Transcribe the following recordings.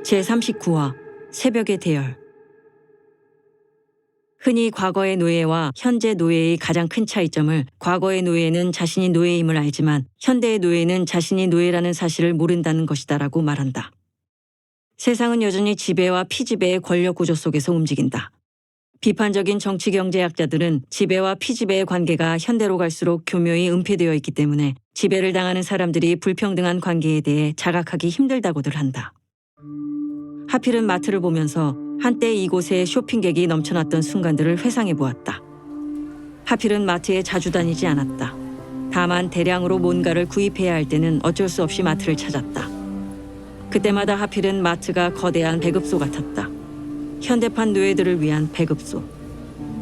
제39화 새벽의 대열. 흔히 과거의 노예와 현재 노예의 가장 큰 차이점을 과거의 노예는 자신이 노예임을 알지만 현대의 노예는 자신이 노예라는 사실을 모른다는 것이다라고 말한다. 세상은 여전히 지배와 피지배의 권력 구조 속에서 움직인다. 비판적인 정치경제학자들은 지배와 피지배의 관계가 현대로 갈수록 교묘히 은폐되어 있기 때문에 지배를 당하는 사람들이 불평등한 관계에 대해 자각하기 힘들다고들 한다. 하필은 마트를 보면서 한때 이곳에 쇼핑객이 넘쳐났던 순간들을 회상해 보았다. 하필은 마트에 자주 다니지 않았다. 다만 대량으로 뭔가를 구입해야 할 때는 어쩔 수 없이 마트를 찾았다. 그때마다 하필은 마트가 거대한 배급소 같았다. 현대판 노예들을 위한 배급소.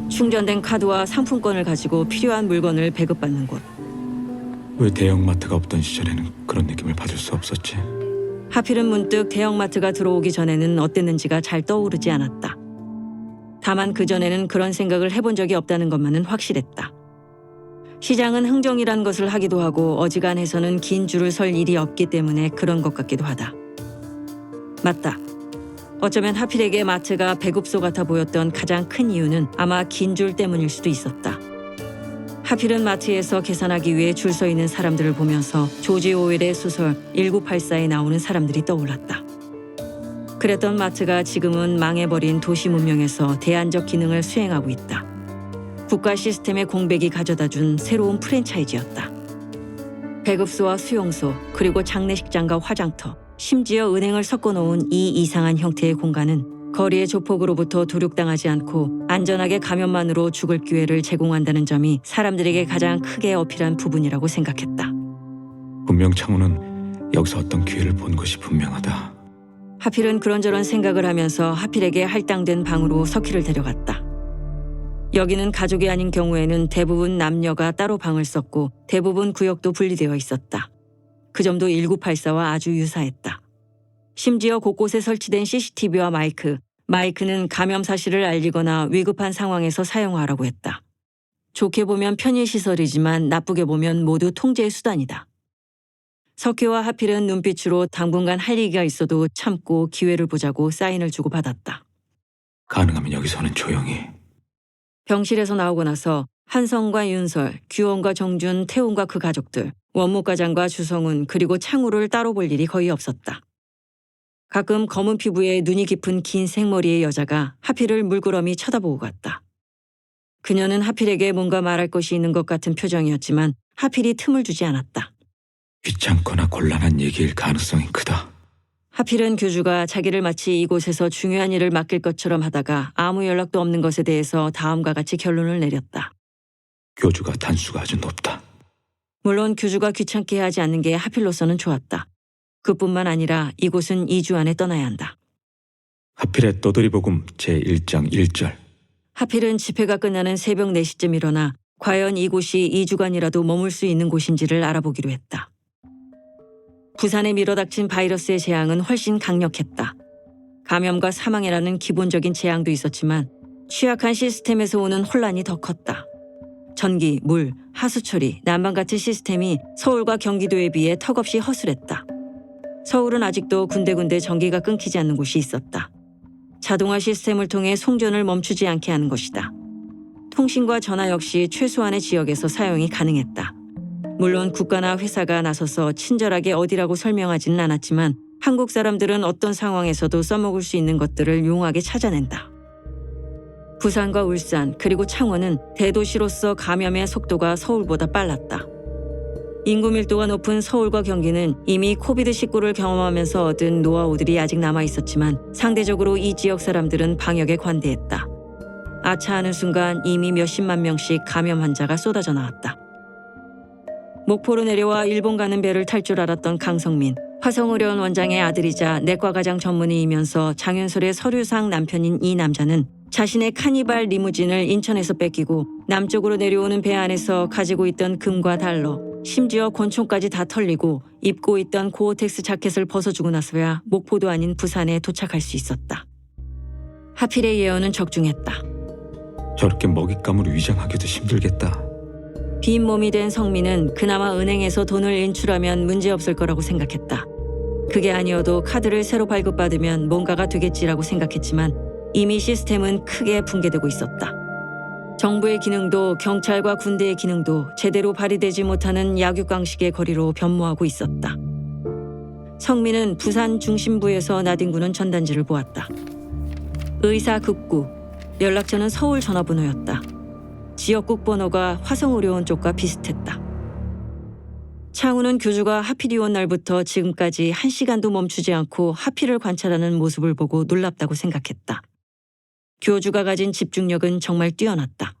충전된 카드와 상품권을 가지고 필요한 물건을 배급받는 곳. 왜 대형마트가 없던 시절에는 그런 느낌을 받을 수 없었지? 하필은 문득 대형마트가 들어오기 전에는 어땠는지가 잘 떠오르지 않았다. 다만 그전에는 그런 생각을 해본 적이 없다는 것만은 확실했다. 시장은 흥정이란 것을 하기도 하고 어지간해서는 긴 줄을 설 일이 없기 때문에 그런 것 같기도 하다. 맞다. 어쩌면 하필에게 마트가 배급소 같아 보였던 가장 큰 이유는 아마 긴 줄 때문일 수도 있었다. 하필은 마트에서 계산하기 위해 줄 서 있는 사람들을 보면서 조지 오웰의 소설 1984에 나오는 사람들이 떠올랐다. 그랬던 마트가 지금은 망해버린 도시 문명에서 대안적 기능을 수행하고 있다. 국가 시스템의 공백이 가져다준 새로운 프랜차이즈였다. 배급소와 수용소, 그리고 장례식장과 화장터, 심지어 은행을 섞어놓은 이 이상한 형태의 공간은 거리의 조폭으로부터 도륙당하지 않고 안전하게 가면만으로 죽을 기회를 제공한다는 점이 사람들에게 가장 크게 어필한 부분이라고 생각했다. 분명 창호는 여기서 어떤 기회를 본 것이 분명하다. 하필은 그런저런 생각을 하면서 하필에게 할당된 방으로 석희를 데려갔다. 여기는 가족이 아닌 경우에는 대부분 남녀가 따로 방을 썼고 대부분 구역도 분리되어 있었다. 그 점도 1984와 아주 유사했다. 심지어 곳곳에 설치된 CCTV와 마이크는 감염 사실을 알리거나 위급한 상황에서 사용하라고 했다. 좋게 보면 편의시설이지만 나쁘게 보면 모두 통제의 수단이다. 석희와 하필은 눈빛으로 당분간 할 얘기가 있어도 참고 기회를 보자고 사인을 주고받았다. 가능하면 여기서는 조용히. 병실에서 나오고 나서 한성과 윤설, 규원과 정준, 태훈과 그 가족들, 원무과장과 주성훈 그리고 창우를 따로 볼 일이 거의 없었다. 가끔 검은 피부에 눈이 깊은 긴 생머리의 여자가 하필을 물끄러미 쳐다보고 갔다. 그녀는 하필에게 뭔가 말할 것이 있는 것 같은 표정이었지만 하필이 틈을 주지 않았다. 귀찮거나 곤란한 얘기일 가능성이 크다. 하필은 교주가 자기를 마치 이곳에서 중요한 일을 맡길 것처럼 하다가 아무 연락도 없는 것에 대해서 다음과 같이 결론을 내렸다. 교주가 단수가 아주 높다. 물론 교주가 귀찮게 하지 않는 게 하필로서는 좋았다. 그뿐만 아니라 이곳은 2주 안에 떠나야 한다. 하필의 떠돌이복음 제1장 1절. 하필은 집회가 끝나는 새벽 4시쯤 일어나 과연 이곳이 2주간이라도 머물 수 있는 곳인지를 알아보기로 했다. 부산에 밀어닥친 바이러스의 재앙은 훨씬 강력했다. 감염과 사망이라는 기본적인 재앙도 있었지만 취약한 시스템에서 오는 혼란이 더 컸다. 전기, 물, 하수처리, 난방 같은 시스템이 서울과 경기도에 비해 턱없이 허술했다. 서울은 아직도 군데군데 전기가 끊기지 않는 곳이 있었다. 자동화 시스템을 통해 송전을 멈추지 않게 하는 것이다. 통신과 전화 역시 최소한의 지역에서 사용이 가능했다. 물론 국가나 회사가 나서서 친절하게 어디라고 설명하지는 않았지만 한국 사람들은 어떤 상황에서도 써먹을 수 있는 것들을 용하게 찾아낸다. 부산과 울산 그리고 창원은 대도시로서 감염의 속도가 서울보다 빨랐다. 인구 밀도가 높은 서울과 경기는 이미 코비드19를 경험하면서 얻은 노하우들이 아직 남아있었지만 상대적으로 이 지역 사람들은 방역에 관대했다. 아차하는 순간 이미 몇십만 명씩 감염 환자가 쏟아져 나왔다. 목포로 내려와 일본 가는 배를 탈 줄 알았던 강성민, 화성의료원 원장의 아들이자 내과과장 전문의이면서 장윤설의 서류상 남편인 이 남자는 자신의 카니발 리무진을 인천에서 뺏기고 남쪽으로 내려오는 배 안에서 가지고 있던 금과 달러, 심지어 권총까지 다 털리고 입고 있던 고어텍스 자켓을 벗어주고 나서야 목포도 아닌 부산에 도착할 수 있었다. 하필의 예언은 적중했다. 저렇게 먹잇감으로 위장하기도 힘들겠다. 빈 몸이 된 성민은 그나마 은행에서 돈을 인출하면 문제없을 거라고 생각했다. 그게 아니어도 카드를 새로 발급받으면 뭔가가 되겠지라고 생각했지만 이미 시스템은 크게 붕괴되고 있었다. 정부의 기능도 경찰과 군대의 기능도 제대로 발휘되지 못하는 약육강식의 거리로 변모하고 있었다. 성민은 부산 중심부에서 나뒹구는 전단지를 보았다. 의사 급구, 연락처는 서울 전화번호였다. 지역국 번호가 화성의료원 쪽과 비슷했다. 창우는 교주가 하필이 온 날부터 지금까지 1시간도 멈추지 않고 하필을 관찰하는 모습을 보고 놀랍다고 생각했다. 교주가 가진 집중력은 정말 뛰어났다.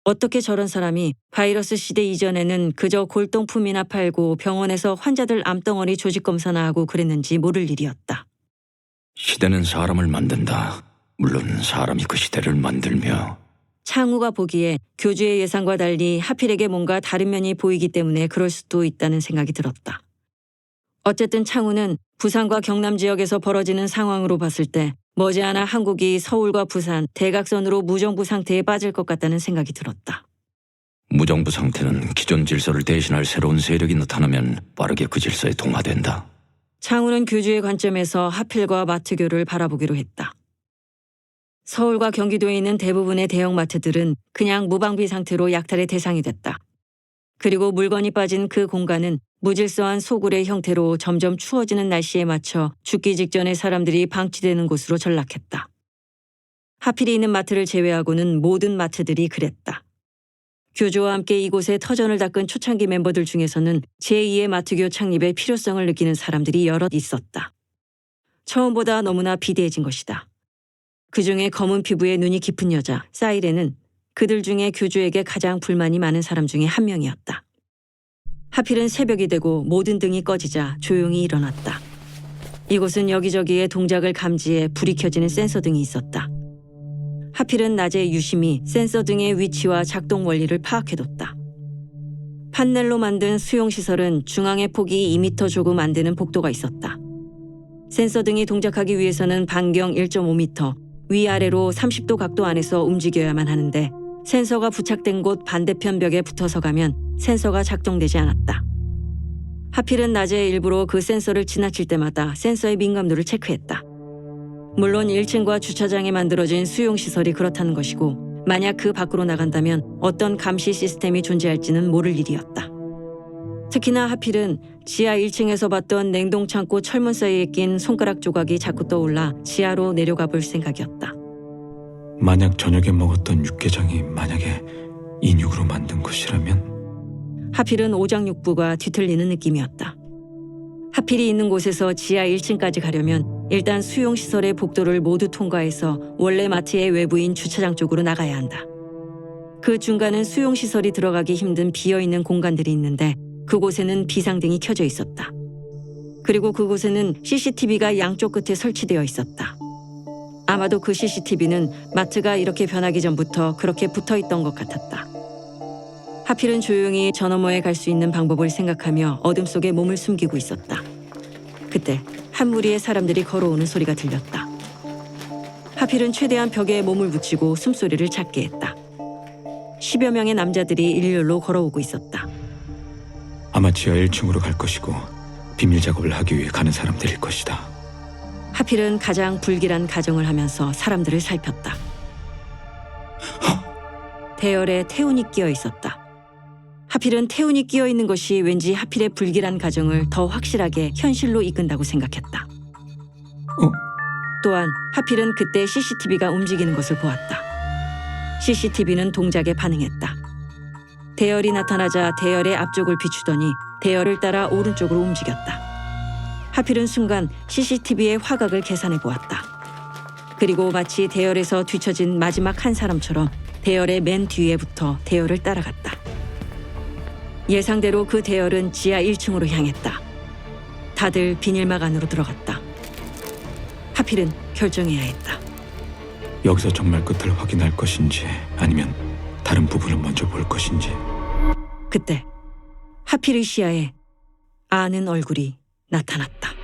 어떻게 저런 사람이 바이러스 시대 이전에는 그저 골동품이나 팔고 병원에서 환자들 암덩어리 조직검사나 하고 그랬는지 모를 일이었다. 시대는 사람을 만든다. 물론 사람이 그 시대를 만들며. 창우가 보기에 교주의 예상과 달리 하필에게 뭔가 다른 면이 보이기 때문에 그럴 수도 있다는 생각이 들었다. 어쨌든 창우는 부산과 경남 지역에서 벌어지는 상황으로 봤을 때 머지않아 한국이 서울과 부산 대각선으로 무정부 상태에 빠질 것 같다는 생각이 들었다. 무정부 상태는 기존 질서를 대신할 새로운 세력이 나타나면 빠르게 그 질서에 동화된다. 창우는 교주의 관점에서 하필과 마트교를 바라보기로 했다. 서울과 경기도에 있는 대부분의 대형마트들은 그냥 무방비 상태로 약탈의 대상이 됐다. 그리고 물건이 빠진 그 공간은 무질서한 소굴의 형태로 점점 추워지는 날씨에 맞춰 죽기 직전에 사람들이 방치되는 곳으로 전락했다. 하필이 있는 마트를 제외하고는 모든 마트들이 그랬다. 교주와 함께 이곳에 터전을 닦은 초창기 멤버들 중에서는 제2의 마트교 창립의 필요성을 느끼는 사람들이 여럿 있었다. 처음보다 너무나 비대해진 것이다. 그중에 검은 피부에 눈이 깊은 여자, 사이렌은 그들 중에 교주에게 가장 불만이 많은 사람 중에 한 명이었다. 하필은 새벽이 되고 모든 등이 꺼지자 조용히 일어났다. 이곳은 여기저기에 동작을 감지해 불이 켜지는 센서 등이 있었다. 하필은 낮에 유심히 센서 등의 위치와 작동 원리를 파악해뒀다. 판넬로 만든 수용시설은 중앙의 폭이 2m 조금 안 되는 복도가 있었다. 센서 등이 동작하기 위해서는 반경 1.5m, 위아래로 30도 각도 안에서 움직여야만 하는데 센서가 부착된 곳 반대편 벽에 붙어서 가면 센서가 작동되지 않았다. 하필은 낮에 일부러 그 센서를 지나칠 때마다 센서의 민감도를 체크했다. 물론 1층과 주차장에 만들어진 수용시설이 그렇다는 것이고 만약 그 밖으로 나간다면 어떤 감시 시스템이 존재할지는 모를 일이었다. 특히나 하필은 지하 1층에서 봤던 냉동창고 철문 사이에 낀 손가락 조각이 자꾸 떠올라 지하로 내려가 볼 생각이었다. 만약 저녁에 먹었던 육개장이 만약에 인육으로 만든 것이라면? 하필은 오장육부가 뒤틀리는 느낌이었다. 하필이 있는 곳에서 지하 1층까지 가려면 일단 수용시설의 복도를 모두 통과해서 원래 마트의 외부인 주차장 쪽으로 나가야 한다. 그 중간은 수용시설이 들어가기 힘든 비어있는 공간들이 있는데 그곳에는 비상등이 켜져 있었다. 그리고 그곳에는 CCTV가 양쪽 끝에 설치되어 있었다. 아마도 그 CCTV는 마트가 이렇게 변하기 전부터 그렇게 붙어있던 것 같았다. 하필은 조용히 저 너머에 갈 수 있는 방법을 생각하며 어둠 속에 몸을 숨기고 있었다. 그때 한 무리의 사람들이 걸어오는 소리가 들렸다. 하필은 최대한 벽에 몸을 붙이고 숨소리를 작게 했다. 10여 명의 남자들이 일렬로 걸어오고 있었다. 아마 지하 1층으로 갈 것이고 비밀 작업을 하기 위해 가는 사람들일 것이다. 하필은 가장 불길한 가정을 하면서 사람들을 살폈다. 대열에 태운이 끼어 있었다. 하필은 태운이 끼어 있는 것이 왠지 하필의 불길한 가정을 더 확실하게 현실로 이끈다고 생각했다. 또한 하필은 그때 CCTV가 움직이는 것을 보았다. CCTV는 동작에 반응했다. 대열이 나타나자 대열의 앞쪽을 비추더니 대열을 따라 오른쪽으로 움직였다. 하필은 순간 CCTV의 화각을 계산해 보았다. 그리고 마치 대열에서 뒤처진 마지막 한 사람처럼 대열의 맨 뒤에 붙어 대열을 따라갔다. 예상대로 그 대열은 지하 1층으로 향했다. 다들 비닐막 안으로 들어갔다. 하필은 결정해야 했다. 여기서 정말 끝을 확인할 것인지 아니면 다른 부분을 먼저 볼 것인지. 그때 하필의 시야에 아는 얼굴이 나타났다.